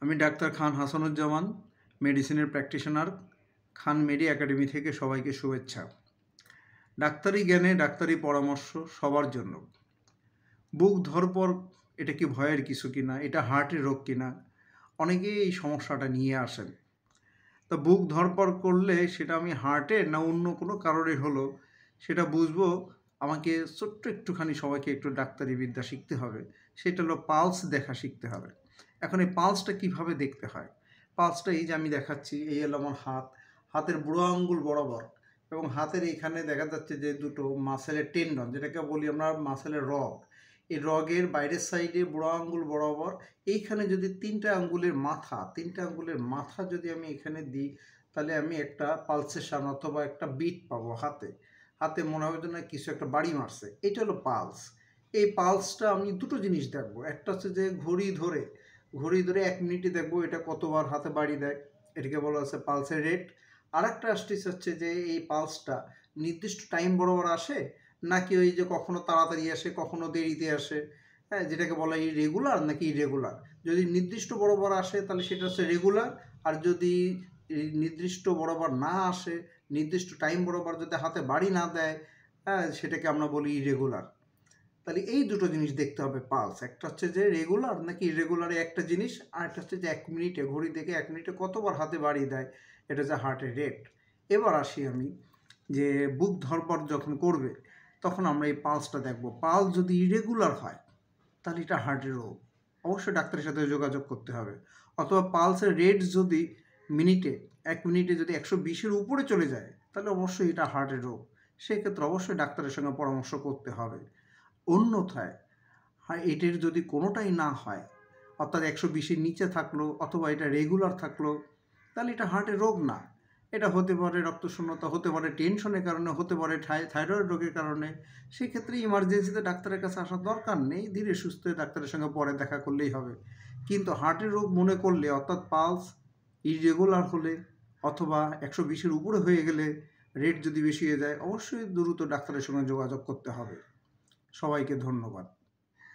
আমি ডাক্তার খান হাসানুজ্জামান, মেডিসিনের প্র্যাকটিশনার, খান মেডি একাডেমি থেকে সবাইকে শুভেচ্ছা। ডাক্তারি জ্ঞানে ডাক্তারি পরামর্শ সবার জন্য। বুক ধড়ফড় এটা কি ভয়ের কিছু কিনা, এটা হার্টের রোগ কিনা, অনেকেই এই সমস্যাটা নিয়ে আসেন। তা বুক ধড়ফড় করলে সেটা আমি হার্টের না অন্য কোনো কারণে হলো সেটা বুঝবো। আমাকে ছোট্ট একটুখানি সবাইকে একটু ডাক্তারি বিদ্যা শিখতে হবে। সেটা হলো পালস দেখা শিখতে হবে। এখন এই পালসটা কিভাবে দেখতে হয়? পালসটা এই যে আমি দেখাচ্ছি, এই হলো আমার হাত, হাতের বুড়ো আঙ্গুল বরাবর, এবং হাতের এখানে দেখা যাচ্ছে যে দুটো মাসেলের টেন্ডন, যেটাকে বলি আমরা মাসেলের রগ। এই রগের বাইরের সাইডে বুড়ো আঙ্গুল বরাবর এইখানে যদি তিনটা আঙ্গুলের মাথা যদি আমি এখানে দিই, তাহলে আমি একটা পালসেশন অথবা একটা বিট পাবো হাতে। হাতে মনে হবে যেন কিছু একটা বাড়ি মারছে। এটা হলো পালস। এই পালসটা আমি দুটো জিনিস দেখবো। একটা হচ্ছে যে ঘড়ি ধরে 1 মিনিটে দেখবো এটা কতবার হাতে বাড়ি দেয়, এটাকে বলা হচ্ছে পালসের রেট। আর একটা আসতেছে হচ্ছে যে এই পালসটা নির্দিষ্ট টাইম বরাবর আসে, নাকি ওই যে কখনো তাড়াতাড়ি আসে কখনো দেরিতে আসে, হ্যাঁ, যেটাকে বলা রেগুলার নাকি ইরেগুলার। যদি নির্দিষ্ট বরাবর আসে তাহলে সেটা হচ্ছে রেগুলার, আর যদি এই নির্দিষ্ট বরাবর না আসে, নির্দিষ্ট টাইম বরাবর যদি হাতে বাড়ি না দেয়, হ্যাঁ, সেটাকে আমরা বলি ইরেগুলার। তাহলে এই দুটো জিনিস দেখতে হবে পালস। একটা হচ্ছে যে রেগুলার নাকি ইরেগুলার একটা জিনিস, আর একটা হচ্ছে যে 1 মিনিটে ঘড়ি দেখে 1 মিনিটে কতবার হাতে বাড়ি দেয়, এটা হচ্ছে হার্টের রেট। এবার আসি আমি যে বুক ধড়ফড় যখন করবে তখন আমরা এই পালসটা দেখব। পালস যদি ইরেগুলার হয় তাহলে এটা হার্টের রোগ, অবশ্যই ডাক্তারের সাথে যোগাযোগ করতে হবে। অথবা পালসের রেট যদি মিনিটে 1 মিনিটে যদি 120-এর উপরে চলে যায় তাহলে অবশ্যই এটা হার্টের রোগ। সেক্ষেত্রে অবশ্যই ডাক্তারের সঙ্গে পরামর্শ করতে হবে। অন্যথায় এটির যদি কোনোটাই না হয়, অর্থাৎ 120-এর নিচে থাকলো অথবা এটা রেগুলার থাকলো, তাহলে এটা হার্টের রোগ না। এটা হতে পারে রক্তশূন্যতা, হতে পারে টেনশনের কারণে, হতে পারে থাইরয়েড রোগের কারণে। সেক্ষেত্রে ইমার্জেন্সিতে ডাক্তারের কাছে আসার দরকার নেই, ধীরে সুস্থে ডাক্তারের সঙ্গে পরে দেখা করলেই হবে। কিন্তু হার্টের রোগ মনে করলে, অর্থাৎ পালস ইরেগুলার হলে অথবা 120-এর উপরে হয়ে গেলে, রেট যদি বেশি হয়ে যায়, অবশ্যই দ্রুত ডাক্তারের সঙ্গে যোগাযোগ করতে হবে। সবাইকে ধন্যবাদ।